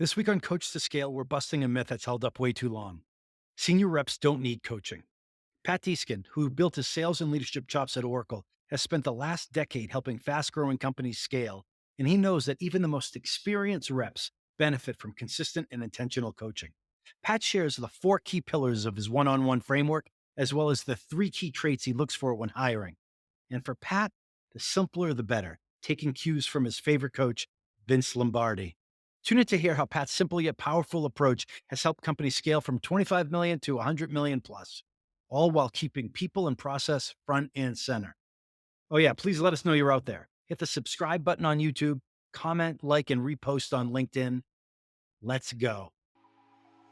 This week on Coach2Scale, we're busting a myth that's held up way too long. Senior reps don't need coaching. Pat Deskin, who built his sales and leadership chops at Oracle, has spent the last decade helping fast growing companies scale, and he knows that even the most experienced reps benefit from consistent and intentional coaching. Pat shares the four key pillars of his one on one framework, as well as the three key traits he looks for when hiring. And for Pat, the simpler the better, taking cues from his favorite coach, Vince Lombardi. Tune in to hear how Pat's simple yet powerful approach has helped companies scale from 25 million to 100 million plus, all while keeping people and process front and center. Oh, yeah, please let us know you're out there. Hit the subscribe button on YouTube, comment, like, and repost on LinkedIn. Let's go.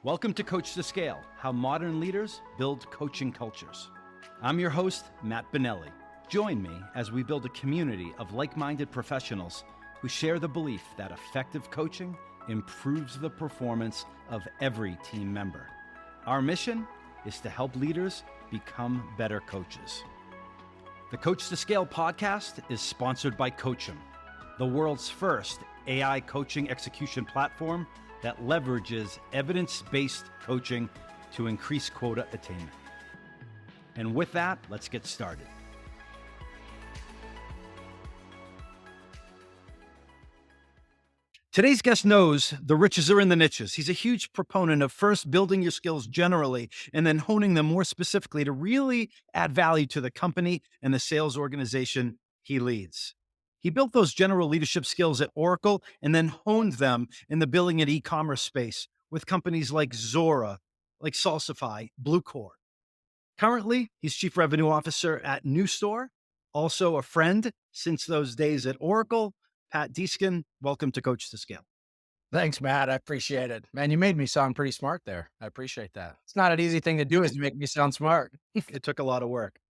Welcome to Coach2Scale, how modern leaders build coaching cultures. I'm your host, Matt Bonelli. Join me as we build a community of like-minded professionals who share the belief that effective coaching improves the performance of every team member. Our mission is to help leaders become better coaches. The Coach2Scale podcast is sponsored by Coachum, the world's first AI coaching execution platform that leverages evidence-based coaching to increase quota attainment. And with that, let's get started. Today's guest knows the riches are in the niches. He's a huge proponent of first building your skills generally and then honing them more specifically to really add value to the company and the sales organization he leads. He built those general leadership skills at Oracle and then honed them in the billing and e-commerce space with companies like Zora, like Salsify, Bluecore. Currently, he's Chief Revenue Officer at NewStore, also a friend since those days at Oracle. Pat Deskin, welcome to Coach2Scale. Thanks, Matt. I appreciate it. Man, you made me sound pretty smart there. I appreciate that. It's not an easy thing to do is to make me sound smart. It took a lot of work.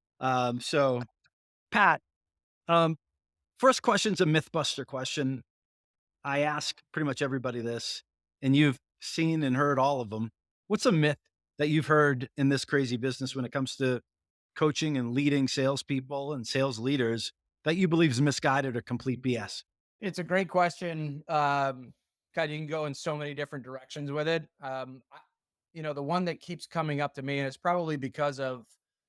So, Pat, um, first question's a Mythbuster question. I ask pretty much everybody this, and you've seen and heard all of them. What's a myth that you've heard in this crazy business when it comes to coaching and leading salespeople and sales leaders that you believe is misguided or complete BS? It's a great question. God, you can go in so many different directions with it. The one that keeps coming up to me, and it's probably because of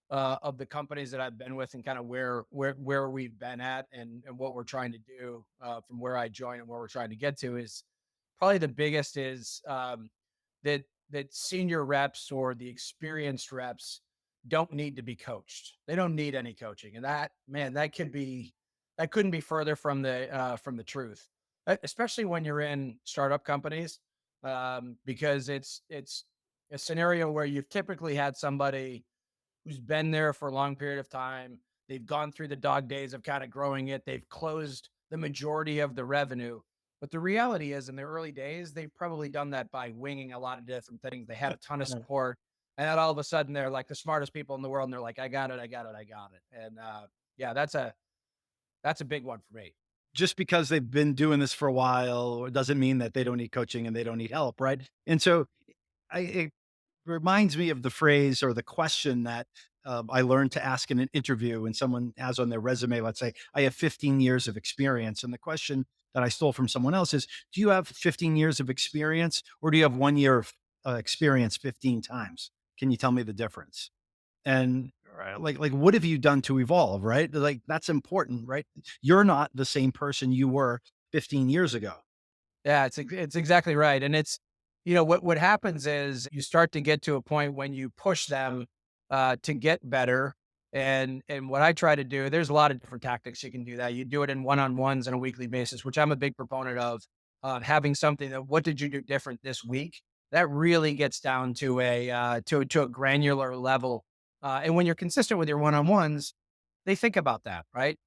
the companies that I've been with and kind of where we've been at and what we're trying to do from where I joined and where we're trying to get to is probably the biggest is that senior reps or the experienced reps don't need to be coached. They don't need any coaching, and that man, that couldn't be further from the truth, especially when you're in startup companies, because it's a scenario where you've typically had somebody who's been there for a long period of time. They've gone through the dog days of kind of growing it. They've closed the majority of the revenue. But the reality is, in the early days, they've probably done that by winging a lot of different things. They had a ton of Yeah. support. And then all of a sudden, they're like the smartest people in the world. And they're like, I got it, I got it, I got it. And yeah, that's a big one for me. Just because they've been doing this for a while doesn't mean that they don't need coaching and they don't need help, right? And so it reminds me of the phrase or the question that I learned to ask in an interview when someone has on their resume, let's say, I have 15 years of experience. And the question that I stole from someone else is, do you have 15 years of experience or do you have 1 year of experience 15 times? Can you tell me the difference? And like, what have you done to evolve? Right? Like, that's important, right? You're not the same person you were 15 years ago. Yeah, it's exactly right. And what happens is you start to get to a point when you push them to get better. And what I try to do, there's a lot of different tactics you can do that. You do it in one-on-ones on a weekly basis, which I'm a big proponent of. Having something that what did you do different this week? That really gets down to a granular level. And when you're consistent with your one-on-ones, they think about that, right?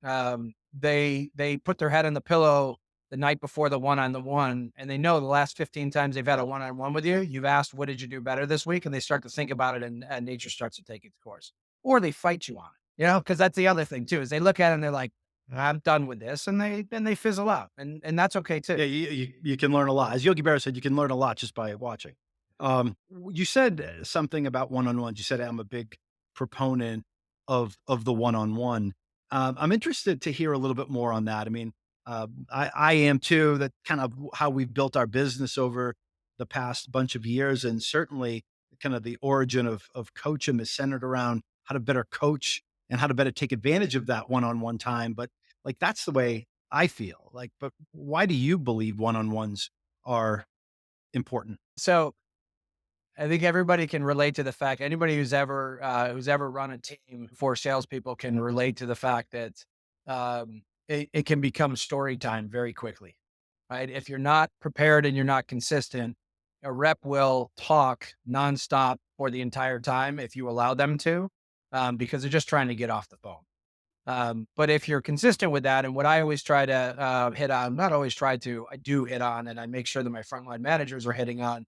They put their head on the pillow the night before the one-on-one, and they know the last 15 times they've had a one-on-one with you, you've asked, what did you do better this week? And they start to think about it and nature starts to take its course. Or they fight you on it, because that's the other thing too, is they look at it and they're like, I'm done with this. And they fizzle out. And that's okay too. Yeah, you can learn a lot. As Yogi Berra said, you can learn a lot just by watching. You said something about one-on-ones. You said I'm a big proponent of the one-on-one. I'm interested to hear a little bit more on that. I mean, I am too. That kind of how we've built our business over the past bunch of years. And certainly kind of the origin of coaching is centered around how to better coach and how to better take advantage of that one-on-one time. But like that's the way I feel. Like, but why do you believe one-on-ones are important? So I think everybody can relate to the fact, anybody who's ever run a team for salespeople can relate to the fact that it can become story time very quickly, right? If you're not prepared and you're not consistent, a rep will talk nonstop for the entire time if you allow them to, because they're just trying to get off the phone. But if you're consistent with that, and what I always try to hit on, not always try to, I do hit on, and I make sure that my frontline managers are hitting on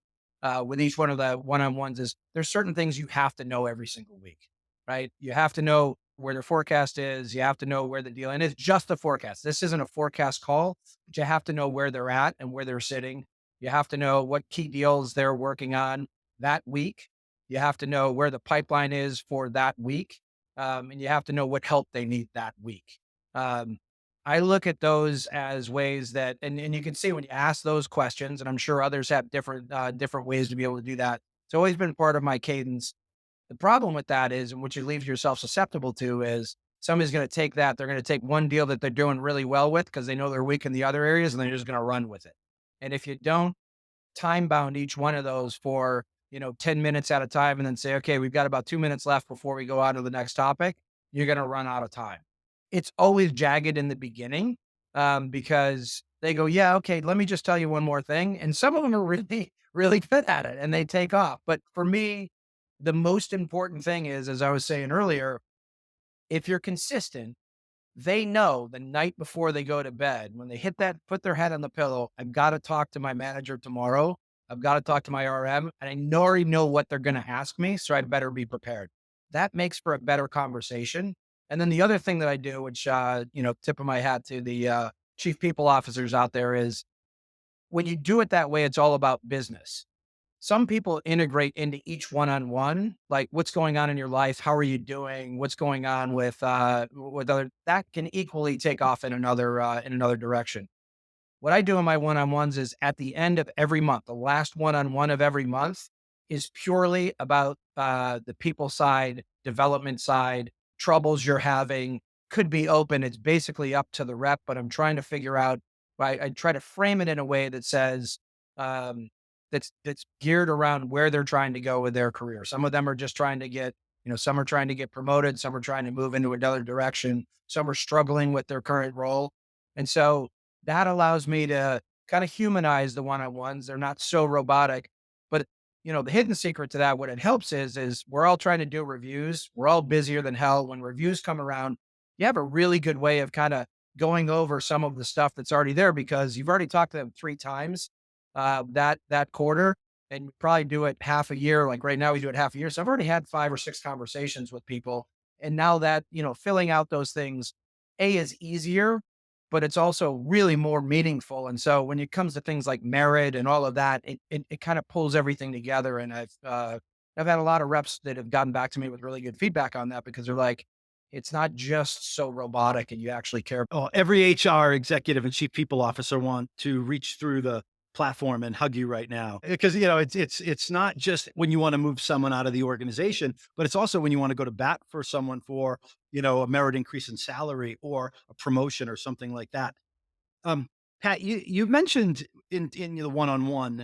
with each one of the one-on-ones is there's certain things you have to know every single week, right? You have to know where their forecast is. You have to know where the deal, and it's just the forecast. This isn't a forecast call, but you have to know where they're at and where they're sitting. You have to know what key deals they're working on that week. You have to know where the pipeline is for that week, and you have to know what help they need that week. Um, I look at those as ways that, and you can see when you ask those questions, and I'm sure others have different ways to be able to do that. It's always been part of my cadence. The problem with that is, and what you leave yourself susceptible to is somebody's going to take that. They're going to take one deal that they're doing really well with because they know they're weak in the other areas, and they're just going to run with it. And if you don't time bound each one of those for, 10 minutes at a time and then say, okay, we've got about 2 minutes left before we go on to the next topic, you're going to run out of time. It's always jagged in the beginning, because they go, yeah, okay, let me just tell you one more thing. And some of them are really, really good at it and they take off. But for me, the most important thing is, as I was saying earlier, if you're consistent, they know the night before they go to bed, when they put their head on the pillow, I've got to talk to my manager tomorrow. I've got to talk to my RM, and already know what they're going to ask me. So I better be prepared. That makes for a better conversation. And then the other thing that I do, which, tip of my hat to the chief people officers out there, is when you do it that way, it's all about business. Some people integrate into each one-on-one, like what's going on in your life, how are you doing, what's going on with other, that can equally take off in another direction. What I do in my one-on-ones is at the end of every month, the last one-on-one of every month is purely about the people side, development side, troubles you're having, could be open. It's basically up to the rep, but I'm trying to figure out, I try to frame it in a way that says, um, that's geared around where they're trying to go with their career. Some of them are just trying to get, some are trying to get promoted, some are trying to move into another direction, some are struggling with their current role. And so that allows me to kind of humanize the one-on-ones. They're not so robotic, but the hidden secret to that, what it helps is we're all trying to do reviews. We're all busier than hell. When reviews come around, you have a really good way of kind of going over some of the stuff that's already there because you've already talked to them 3 times that quarter, and you probably do it half a year. Like right now, we do it half a year. So I've already had 5 or 6 conversations with people, and now that filling out those things, is easier, but it's also really more meaningful. And so when it comes to things like merit and all of that, it kind of pulls everything together. And I've had a lot of reps that have gotten back to me with really good feedback on that because they're like, it's not just so robotic, and you actually care. Oh, every HR executive and chief people officer want to reach through the platform and hug you right now because it's not just when you want to move someone out of the organization, but it's also when you want to go to bat for someone for a merit increase in salary or a promotion or something like that. Um, Pat, you mentioned in the one-on-one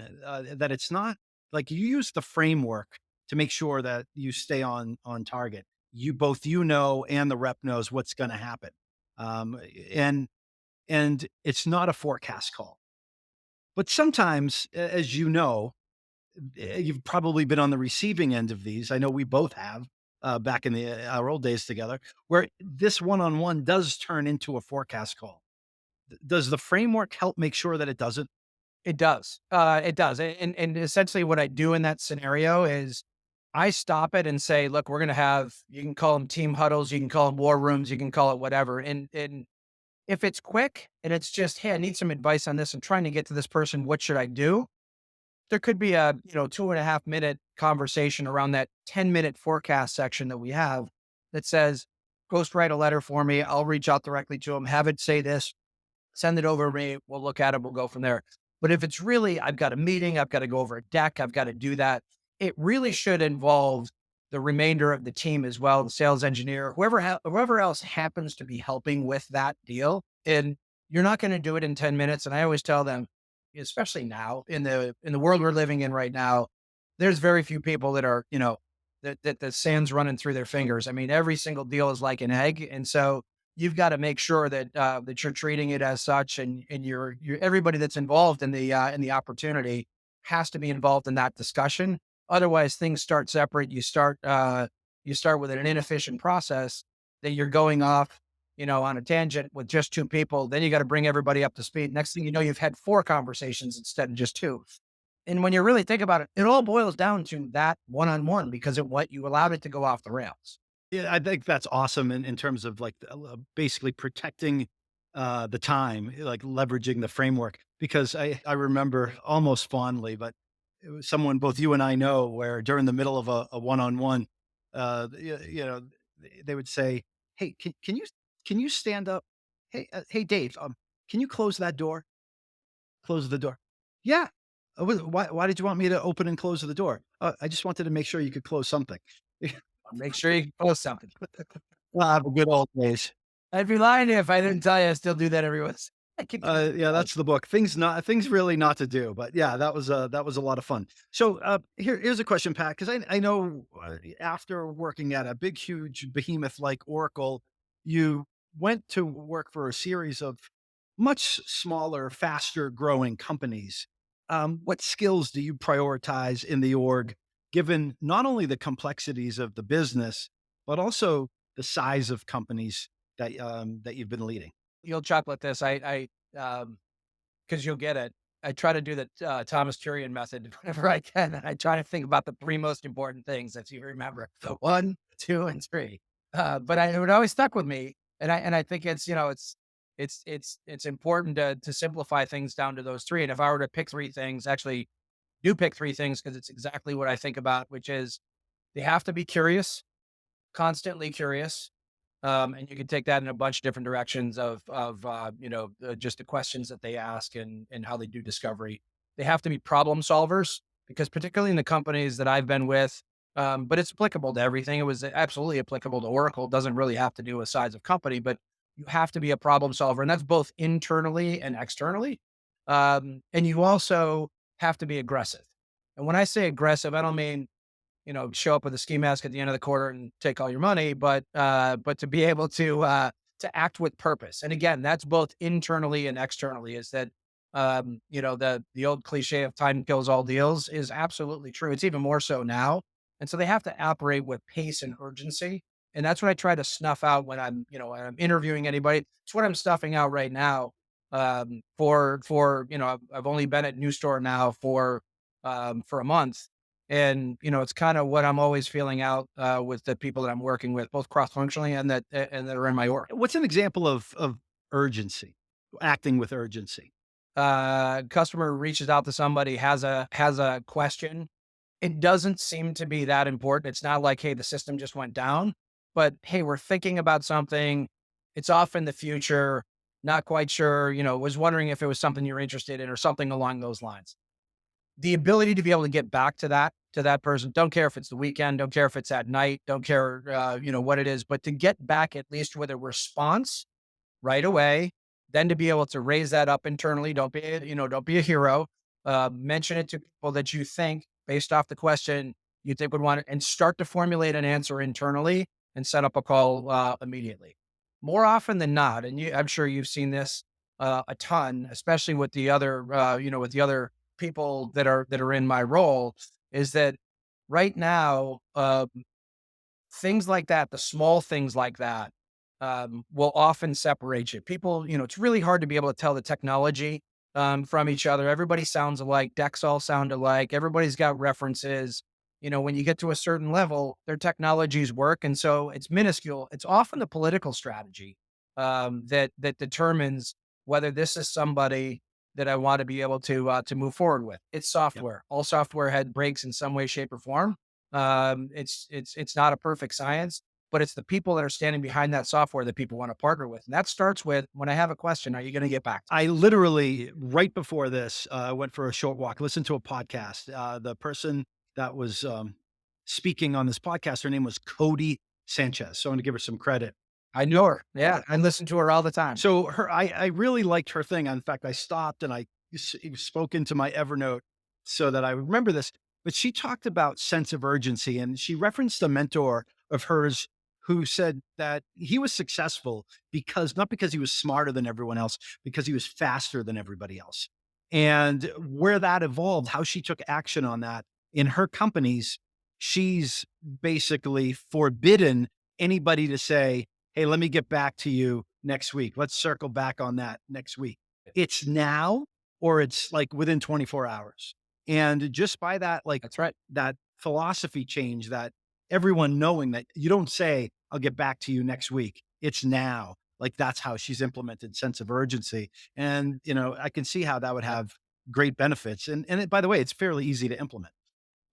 that it's not like you use the framework to make sure that you stay on target. And the rep knows what's going to happen, um, and it's not a forecast call. But sometimes, as you know, you've probably been on the receiving end of these. I know we both have back in our old days together, where this one-on-one does turn into a forecast call. Does the framework help make sure that it doesn't? It does. It does. And essentially what I do in that scenario is I stop it and say, look, we're going to have, you can call them team huddles, you can call them war rooms, you can call it whatever. And if it's quick and it's just, hey, I need some advice on this. I'm trying to get to this person. What should I do? There could be a, 2.5 minute conversation around that 10-minute forecast section that we have that says, ghost write a letter for me. I'll reach out directly to them, have it say this, send it over to me. We'll look at it. We'll go from there. But if it's really, I've got a meeting, I've got to go over a deck, I've got to do that, it really should involve the remainder of the team as well, the sales engineer, whoever else happens to be helping with that deal. And you're not going to do it in 10 minutes. And I always tell them, especially now in the world we're living in right now, there's very few people that are, that the sand's running through their fingers. I mean, every single deal is like an egg. And so you've got to make sure that that you're treating it as such, and you're everybody that's involved in the opportunity has to be involved in that discussion. Otherwise, things start separate. You start with an inefficient process that you're going off, on a tangent with just two people. Then you got to bring everybody up to speed. Next thing you know, you've had four conversations instead of just two. And when you really think about it, it all boils down to that one on one because it what you allowed it to go off the rails. Yeah, I think that's awesome in terms of like basically protecting the time, like leveraging the framework. Because I remember almost fondly, but it was someone both you and I know where during the middle of a one on one, they would say, "Hey, can you stand up? Hey, Dave, can you close that door? Close the door." Yeah. Why did you want me to open and close the door? I just wanted to make sure you could close something. Make sure you post something. Ah, the good old days. I'd be lying to you if I didn't tell you I still do that every once. I can Yeah, that's the book. Things really not to do. But yeah, that was a lot of fun. So here's a question, Pat, because I know after working at a big, huge behemoth like Oracle, you went to work for a series of much smaller, faster growing companies. What skills do you prioritize in the org, given not only the complexities of the business, but also the size of companies that you've been leading? You'll chuckle at this. Because you'll get it. I try to do the Thomas Turian method whenever I can, and I try to think about the three most important things that you remember: the one, two, and three. But it always stuck with me, and I think it's it's important to simplify things down to those three. And if I were to pick three things, actually do pick three things because it's exactly what I think about, which is they have to be curious, constantly curious. And you can take that in a bunch of different directions of just the questions that they ask and how they do discovery. They have to be problem solvers because particularly in the companies that I've been with, but it's applicable to everything. It was absolutely applicable to Oracle. It doesn't really have to do with size of company, but you have to be a problem solver, and that's both internally and externally. And you also have to be aggressive. And when I say aggressive, I don't mean show up with a ski mask at the end of the quarter and take all your money, but to be able to act with purpose. And again, that's both internally and externally. Is that the old cliche of time kills all deals is absolutely true. It's even more so now. And so they have to operate with pace and urgency. And that's what I try to snuff out when when I'm interviewing anybody. It's what I'm stuffing out right now. I've only been at NewStore now for a month, and, it's kind of what I'm always feeling out with the people that I'm working with, both cross functionally and that are in my org. What's an example of urgency, acting with urgency? Customer reaches out to somebody, has a question. It doesn't seem to be that important. It's not like, hey, the system just went down, but hey, we're thinking about something. It's off in the future. Not quite sure. Was wondering if it was something you're interested in or something along those lines. The ability to be able to get back to that person, don't care if it's the weekend, don't care if it's at night, don't care, what it is, but to get back at least with a response right away, then to be able to raise that up internally. Don't be a hero. Mention it to people that you think based off the question you think would want it and start to formulate an answer internally and set up a call immediately. More often than not, and I'm sure you've seen this a ton, especially with the other people that are in my role, is that right now, things like that, the small things like that, will often separate you. People, it's really hard to be able to tell the technology from each other. Everybody sounds alike. Decks all sound alike. Everybody's got references. When you get to a certain level, their technologies work, and so it's minuscule. It's often the political strategy that determines whether this is somebody that I want to be able to move forward with. It's Yep. software. All software had breaks in some way, shape, or form. It's not a perfect science. but it's the people that are standing behind that software that people want to partner with. And that starts with, when I have a question, are you going to get back to I literally, right before this, went for a short walk, listened to a podcast. The person that was speaking on this podcast, her name was Cody Sanchez. So I'm going to give her some credit. I know her. Yeah, I listen to her all the time. So I really liked her thing. In fact, I stopped and spoke into my Evernote so that I remember this. But she talked about sense of urgency, and she referenced a mentor of hers who said that he was successful because not because he was smarter than everyone else, because he was faster than everybody else. And where that evolved, how she took action on that in her companies, she's basically forbidden anybody to say, "Hey, let me get back to you next week. Let's circle back on that next week." It's now or it's like within 24 hours. And just by that, like That's right. that philosophy change, that everyone knowing that you don't say, "I'll get back to you next week." It's now. Like that's how she's implemented sense of urgency. And, I can see how that would have great benefits. By the way, it's fairly easy to implement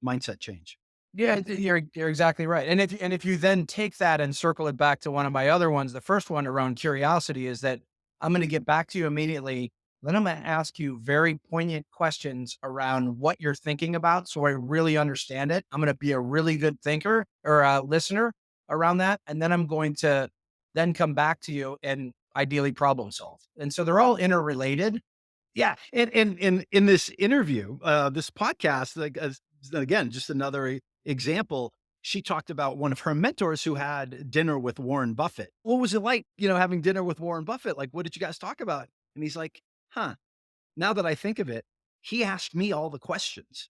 mindset change. Yeah, you're exactly right. And if you then take that and circle it back to one of my other ones, the first one around curiosity is that I'm going to get back to you immediately. Then I'm going to ask you very poignant questions around what you're thinking about, so I really understand it. I'm going to be a really good thinker or a listener around that, and then I'm going to then come back to you and ideally problem solve. And so they're all interrelated. Yeah, and in this interview, this podcast, like, again, just another example, she talked about one of her mentors who had dinner with Warren Buffett. What was it like, having dinner with Warren Buffett? Like, what did you guys talk about? And he's like, "Huh, now that I think of it, he asked me all the questions.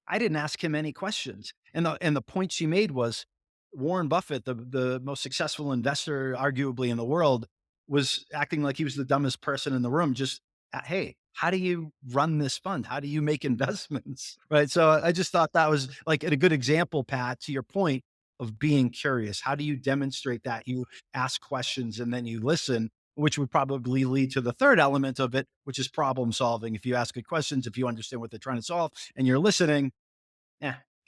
I didn't ask him any questions." And the point she made was Warren Buffett, the most successful investor arguably in the world, was acting like he was the dumbest person in the room. Just, hey, how do you run this fund? How do you make investments? Right. So I just thought that was like a good example, Pat, to your point of being curious. How do you demonstrate that? You ask questions and then you listen, which would probably lead to the third element of it, which is problem solving. If you ask good questions, if you understand what they're trying to solve and you're listening,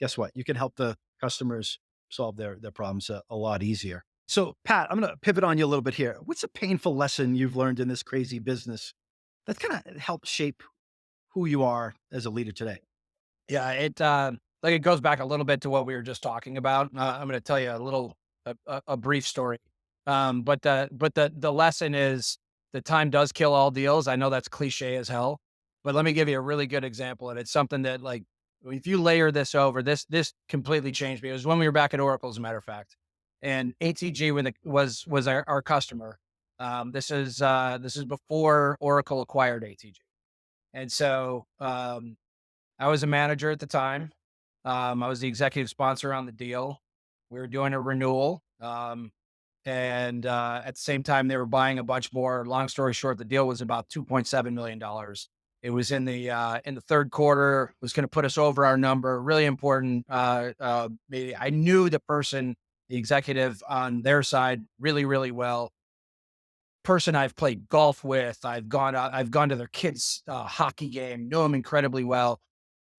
guess what? You can help the customers solve their problems a lot easier. So, Pat, I'm going to pivot on you a little bit here. What's a painful lesson you've learned in this crazy business that kind of helped shape who you are as a leader today? Yeah, it goes back a little bit to what we were just talking about. I'm going to tell you a brief story. But the lesson is the time does kill all deals. I know that's cliche as hell, but let me give you a really good example, and it's something that, like, if you layer this over, this completely changed me. It was when we were back at Oracle, as a matter of fact, and ATG was our customer. This is before Oracle acquired ATG, and so I was a manager at the time. I was the executive sponsor on the deal. We were doing a renewal. And at the same time, they were buying a bunch more. Long story short, the deal was about $2.7 million. It was in the third quarter. Was going to put us over our number. Really important. Meeting. I knew the person, the executive on their side, really, really well. Person I've played golf with. I've gone out. I've gone to their kids' hockey game. Know them incredibly well.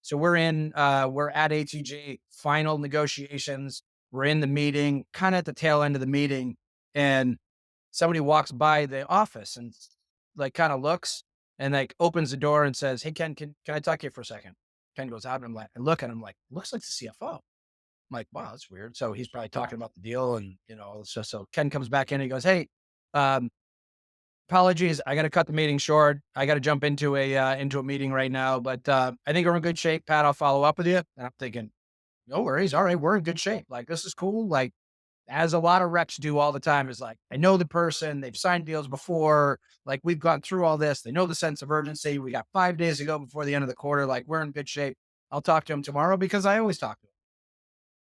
So we're at ATG, final negotiations. We're in the meeting, kind of at the tail end of the meeting, and somebody walks by the office and like kind of looks and like opens the door and says, "Hey Ken, can I talk to you for a second?" Ken goes out and I'm like, I look at him like, looks like the CFO. I'm like, wow, that's weird. So he's probably talking about the deal and it's just so Ken comes back in and he goes, "Hey, um, apologies. I got to cut the meeting short. I got to jump into a meeting right now, but I think we're in good shape. Pat, I'll follow up with you." And I'm thinking, no worries. All right, we're in good shape. Like this is cool. Like as a lot of reps do all the time is like, I know the person. They've signed deals before. Like we've gone through all this. They know the sense of urgency. We got 5 days to go before the end of the quarter. Like we're in good shape. I'll talk to him tomorrow because I always talk to him.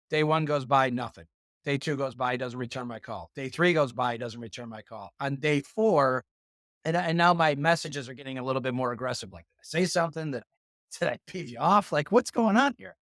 Day one goes by, nothing. Day two goes by, he doesn't return my call. Day three goes by, he doesn't return my call. On day four, and now my messages are getting a little bit more aggressive. Like, did I say something that did I peeve you off? Like, what's going on here?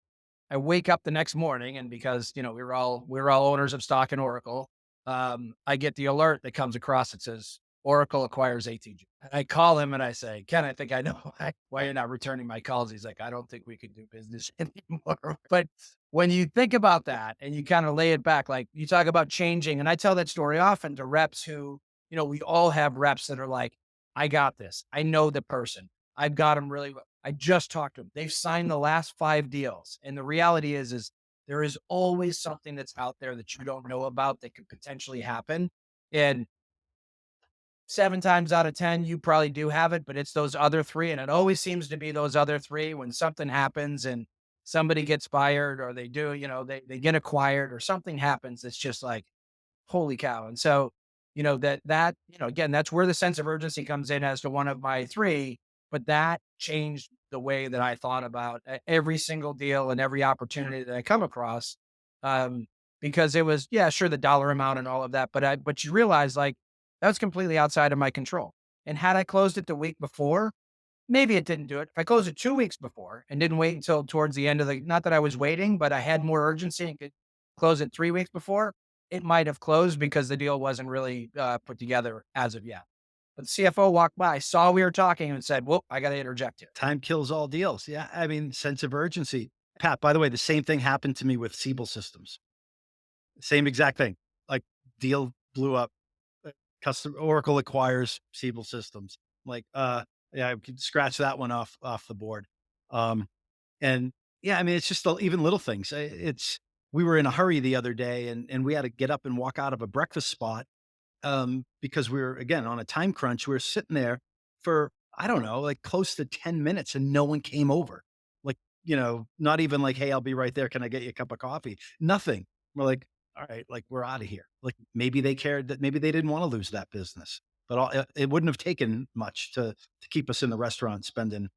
I wake up the next morning, and because we were all owners of stock in Oracle, I get the alert that comes across that says Oracle acquires ATG. And I call him and I say, Ken, I think I know why you're not returning my calls. He's like, I don't think we can do business anymore. But when you think about that and you kind of lay it back, like you talk about changing, and I tell that story often to reps who, we all have reps that are like, I got this. I know the person. I've got them really well. I just talked to them. They've signed the last 5 deals. And the reality is there is always something that's out there that you don't know about that could potentially happen. And 7 times out of 10, you probably do have it, but it's those other 3, and it always seems to be those other 3 when something happens and somebody gets fired or they do, they get acquired or something happens. It's just like, holy cow. And so, again, that's where the sense of urgency comes in as to one of my 3, but that changed the way that I thought about every single deal and every opportunity that I come across. Um, because it was, yeah, sure, the dollar amount and all of that, but you realize like that was completely outside of my control. And had I closed it the week before, maybe it didn't do it. If I closed it 2 weeks before and didn't wait until towards the end of the, not that I was waiting, but I had more urgency and could close it 3 weeks before, it might have closed because the deal wasn't really put together as of yet. But the CFO walked by, saw we were talking, and said, "Whoop, I got to interject here." Time kills all deals. Yeah. I mean, sense of urgency. Pat, by the way, the same thing happened to me with Siebel Systems. Same exact thing. Like deal blew up. Custom Oracle acquires Siebel Systems. Like, yeah, I could scratch that one off the board. Um, and yeah, I mean, it's just even little things. It's we were in a hurry the other day, and we had to get up and walk out of a breakfast spot because we were again on a time crunch. We were sitting there for I don't know, like close to 10 minutes, and no one came over. Like not even like, hey, I'll be right there. Can I get you a cup of coffee? Nothing. We're like, all right, like we're out of here. Like maybe they cared that maybe they didn't want to lose that business, but it wouldn't have taken much to keep us in the restaurant spending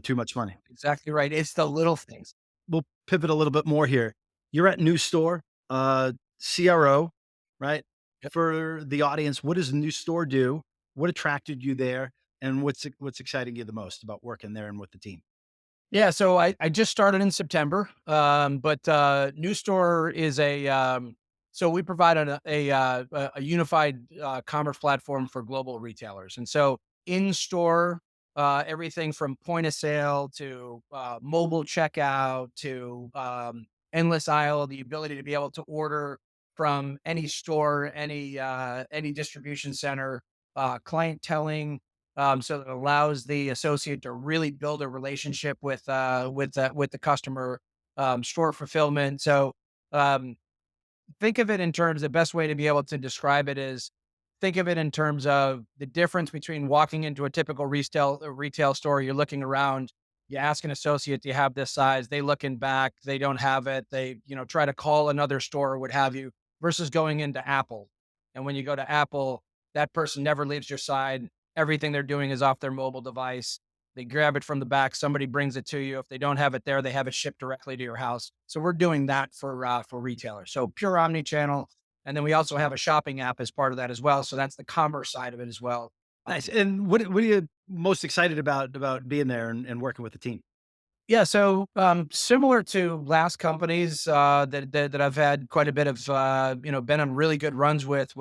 too much money. Exactly right. It's the little things. We'll pivot a little bit more here. You're at NewStore, CRO, right? Yep. For the audience, what does NewStore do? What attracted you there? And what's exciting you the most about working there and with the team? Yeah, so I just started in September, but New Store is so we provide a unified commerce platform for global retailers, and so in store, everything from point of sale to mobile checkout to endless aisle, the ability to be able to order from any store, any distribution center, clienteling, so that allows the associate to really build a relationship with the customer, store fulfillment. So um, think of it in terms the best way to be able to describe it is think of it in terms of the difference between walking into a typical retail store. You're looking around, you ask an associate, do you have this size? They looking back, they don't have it. They, try to call another store or what have you, versus going into Apple. And when you go to Apple, that person never leaves your side. Everything they're doing is off their mobile device. They grab it from the back. Somebody brings it to you. If they don't have it there, they have it shipped directly to your house. So we're doing that for retailers. So pure omni-channel, and then we also have a shopping app as part of that as well. So that's the commerce side of it as well. Nice. And what are you most excited about being there and working with the team? Yeah, so similar to last companies that I've had quite a bit of been on really good runs with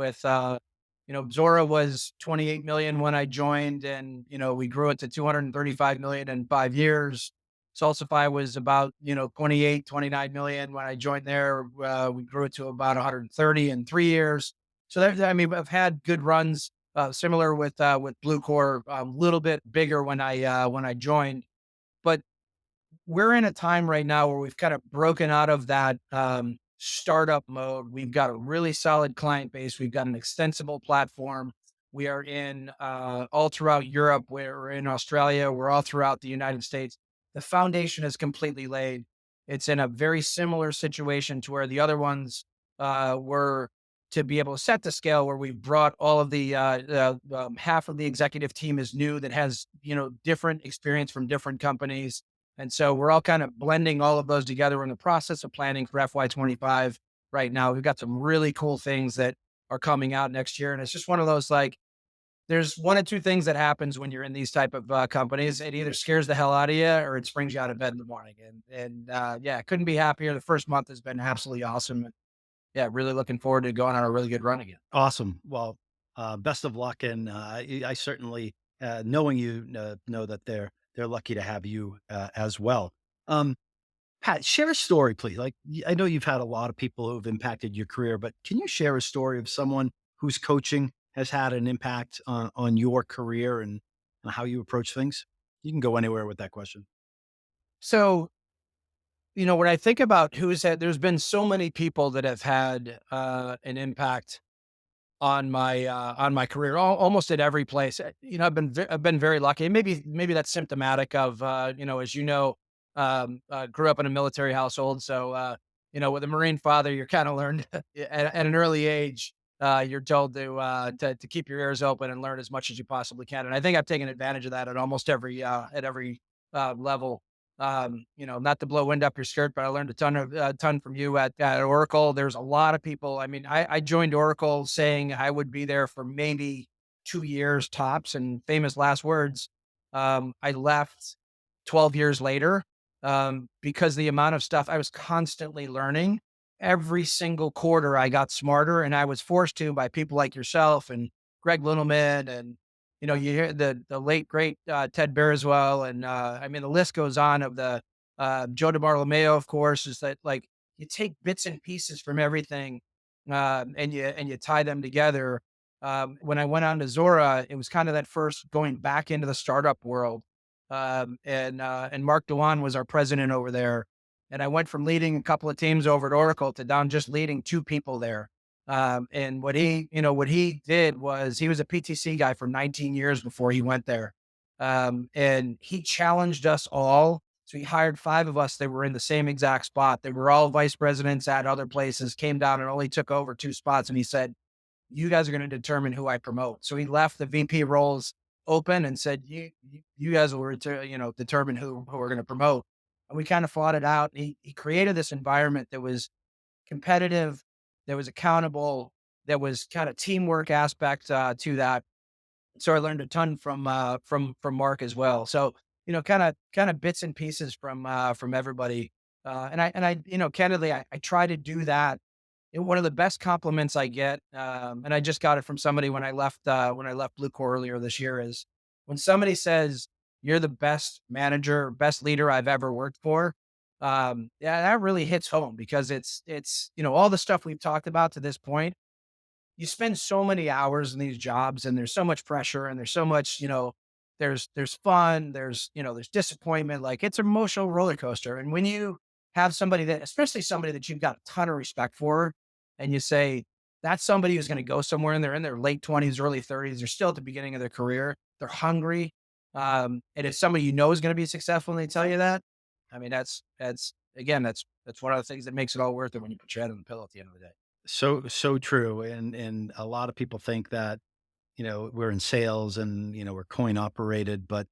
Zora was 28 million when I joined, and we grew it to 235 million in 5 years. Salsify was about 28, 29 million when I joined there. We grew it to about 130 in 3 years. So I mean, I've had good runs. Similar with Bluecore, a little bit bigger when I joined, but we're in a time right now where we've kind of broken out of that startup mode. We've got a really solid client base. We've got an extensible platform. We are in all throughout Europe. We're in Australia. We're all throughout the United States. The foundation is completely laid. It's in a very similar situation to where the other ones were to be able to set the scale where we've brought all of half of the executive team is new that has, different experience from different companies, and so we're all kind of blending all of those together. We're in the process of planning for FY25 right now. We've got some really cool things that are coming out next year. And it's just one of those like, there's one of two things that happens when you're in these type of companies. It either scares the hell out of you or it springs you out of bed in the morning. And yeah, couldn't be happier. The first month has been absolutely awesome. And yeah, really looking forward to going on a really good run again. Awesome. Well, Best of luck, and I certainly, knowing you, know that they're lucky to have you as well. Um, Pat, share a story, please. Like, I know you've had a lot of people who have impacted your career, but can you share a story of someone whose coaching has had an impact on your career and how you approach things? You can go anywhere with that question. So, when I think about who's had, there's been so many people that have had an impact on my career, almost at every place. I've been very lucky. And maybe that's symptomatic of as grew up in a military household, so with a Marine father, you're kind of learned at an early age. You're told to keep your ears open and learn as much as you possibly can. And I think I've taken advantage of that at almost every level. Not to blow wind up your skirt, but I learned a ton from you at Oracle. There's a lot of people. I mean, I joined Oracle saying I would be there for maybe 2 years tops, and famous last words. I left 12 years later because the amount of stuff I was constantly learning. Every single quarter, I got smarter, and I was forced to by people like yourself and Greg Littleman, and you hear the late great Ted Bearswell, and I mean the list goes on of the Joe DeBartolomeo, of course. Is that like you take bits and pieces from everything, and you tie them together. When I went on to Zora, it was kind of that first going back into the startup world, and Mark Dewan was our president over there, and I went from leading a couple of teams over at Oracle to down just leading two people there. And what he did was he was a PTC guy for 19 years before he went there. And he challenged us all. So he hired five of us that were in the same exact spot. They were all vice presidents at other places, came down and only took over two spots. And he said, you guys are going to determine who I promote. So he left the VP roles open and said, you guys will determine who we're going to promote. And we kind of fought it out. He created this environment that was competitive, that was accountable, that was kind of teamwork aspect to that. So I learned a ton from Mark as well. So kind of bits and pieces from everybody. And I candidly, I try to do that. And one of the best compliments I get, and I just got it from somebody when I left Blue Core earlier this year, is when somebody says you're the best manager, best leader I've ever worked for. Yeah, that really hits home because it's all the stuff we've talked about to this point. You spend so many hours in these jobs, and there's so much pressure, and there's so much, there's fun, there's disappointment. Like it's an emotional roller coaster. And when you have somebody that, especially somebody that you've got a ton of respect for, and you say, that's somebody who's going to go somewhere, and they're in their late 20s, early 30s, they're still at the beginning of their career, they're hungry. And if somebody is going to be successful and they tell you that, I mean, that's again, that's one of the things that makes it all worth it when you put your head on the pillow at the end of the day. So true, and a lot of people think that we're in sales and we're coin operated, but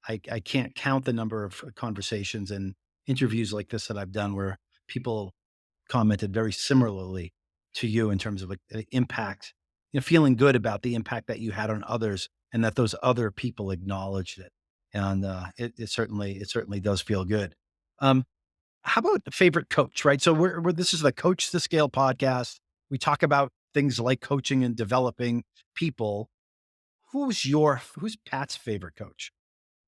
I can't count the number of conversations and interviews like this that I've done where people commented very similarly to you in terms of like the impact, feeling good about the impact that you had on others and that those other people acknowledged it. And it certainly does feel good. Um, how about the favorite coach, right? So this is the Coach2Scale podcast. We talk about things like coaching and developing people. Who's Pat's favorite coach?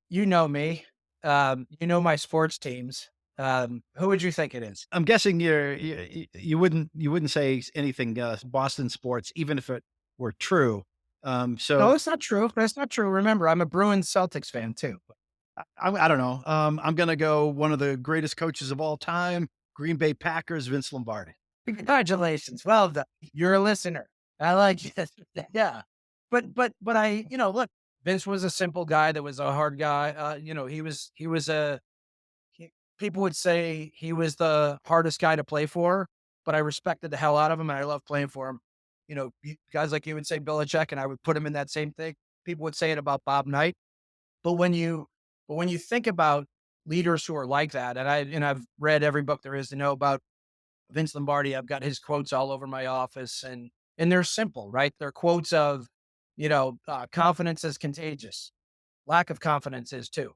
You know me. You know my sports teams. Who would you think it is? I'm guessing you wouldn't say anything Boston sports, even if it were true. No, So it's not true. That's not true. Remember, I'm a Bruins Celtics fan too. I don't know. I'm gonna go one of the greatest coaches of all time, Green Bay Packers, Vince Lombardi. Congratulations. Well done. You're a listener. I like it. Yeah. But look, Vince was a simple guy that was a hard guy. He was he, people would say he was the hardest guy to play for, but I respected the hell out of him and I love playing for him. Guys like you would say Belichick, and I would put him in that same thing. People would say it about Bob Knight. But when you think about leaders who are like that, and I've read every book there is to know about Vince Lombardi. I've got his quotes all over my office, and they're simple, right? They're quotes of, confidence is contagious. Lack of confidence is too.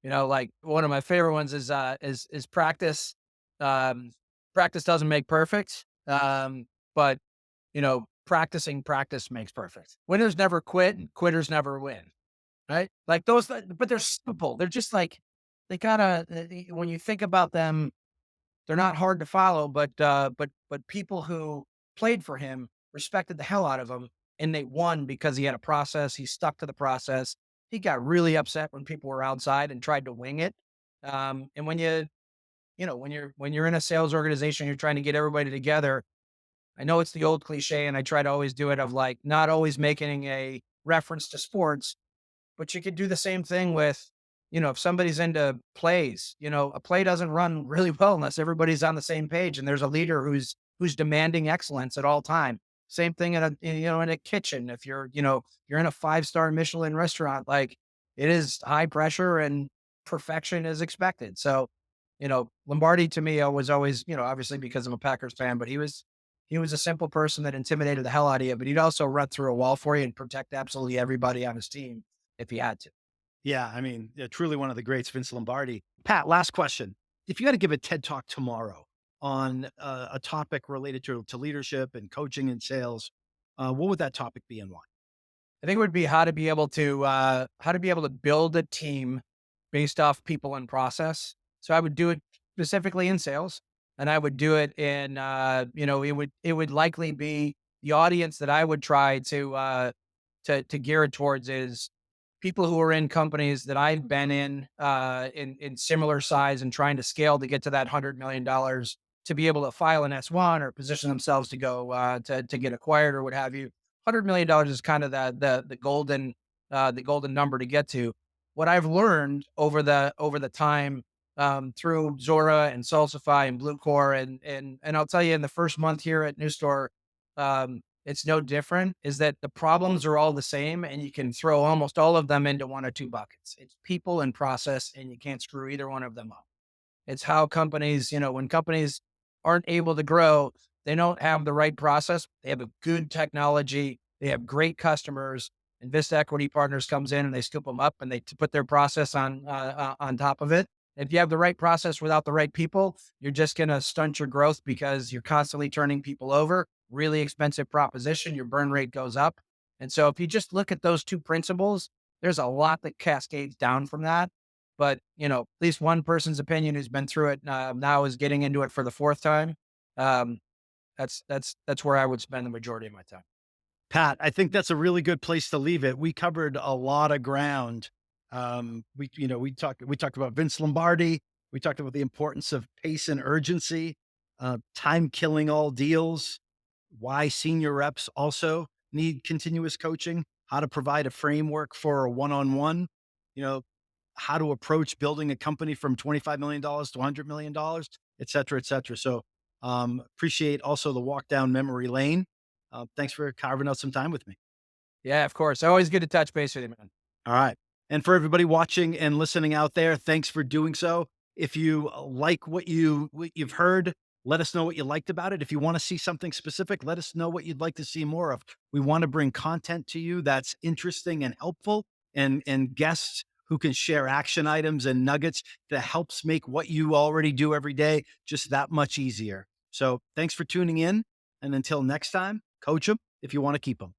Like one of my favorite ones is practice. Um, Practice doesn't make perfect. But practicing practice makes perfect. Winners never quit and quitters never win. Right? Like those, but they're simple. They're just like, they gotta, when you think about them, they're not hard to follow, but people who played for him respected the hell out of him, and they won because he had a process. He stuck to the process. He got really upset when people were outside and tried to wing it. And when when you're in a sales organization, you're trying to get everybody together. I know it's the old cliche, and I try to always do it of like not always making a reference to sports, but you could do the same thing with, if somebody's into plays, a play doesn't run really well unless everybody's on the same page and there's a leader who's demanding excellence at all time. Same thing in a kitchen. If you're in a five-star Michelin restaurant, like it is high pressure and perfection is expected. So, Lombardi to me was always, obviously because I'm a Packers fan, but he was a simple person that intimidated the hell out of you, but he'd also run through a wall for you and protect absolutely everybody on his team if he had to. Yeah, I mean, yeah, truly one of the greats, Vince Lombardi. Pat, last question. If you had to give a TED talk tomorrow on a topic related to leadership and coaching and sales, what would that topic be and why? I think it would be how to be able to build a team based off people and process. So I would do it specifically in sales, and I would do it in it would likely be the audience that I would try to gear it towards is people who are in companies that I've been in similar size and trying to scale to get to that $100 million to be able to file an S1 or position themselves to go to get acquired or what have you. $100 million is kind of the golden number to get to. What I've learned over the time through Zora and Salsify and Bluecore and I'll tell you in the first month here at NewStore, it's no different, is that the problems are all the same and you can throw almost all of them into one or two buckets. It's people and process, and you can't screw either one of them up. It's how companies, when companies aren't able to grow, they don't have the right process. They have a good technology. They have great customers. And Vista Equity Partners comes in and they scoop them up and they put their process on top of it. If you have the right process without the right people, you're just going to stunt your growth because you're constantly turning people over. Really expensive proposition. Your burn rate goes up. And so if you just look at those two principles, there's a lot that cascades down from that. But, at least one person's opinion who's been through it now is getting into it for the fourth time. Um, that's where I would spend the majority of my time. Pat, I think that's a really good place to leave it. We covered a lot of ground. We talked about Vince Lombardi. We talked about the importance of pace and urgency, time killing all deals, why senior reps also need continuous coaching, how to provide a framework for a one-on-one, you know, how to approach building a company from $25 million to $100 million, et cetera, et cetera. So appreciate also the walk down memory lane. Thanks for carving out some time with me. Yeah, of course. Always good to touch base with you, man. All right. And for everybody watching and listening out there, thanks for doing so. If you like what you've heard, let us know what you liked about it. If you want to see something specific, let us know what you'd like to see more of. We want to bring content to you that's interesting and helpful, and guests who can share action items and nuggets that helps make what you already do every day just that much easier. So thanks for tuning in. And until next time, coach them if you want to keep them.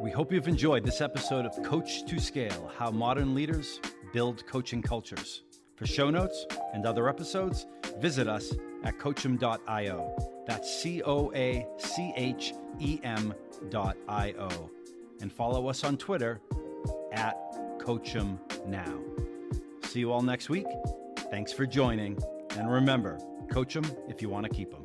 We hope you've enjoyed this episode of Coach2Scale, How Modern Leaders Build Coaching Cultures. For show notes and other episodes, visit us at coachem.io. That's COACHEM.io. And follow us on Twitter at CoachemNow. See you all next week. Thanks for joining. And remember, coach them if you want to keep them.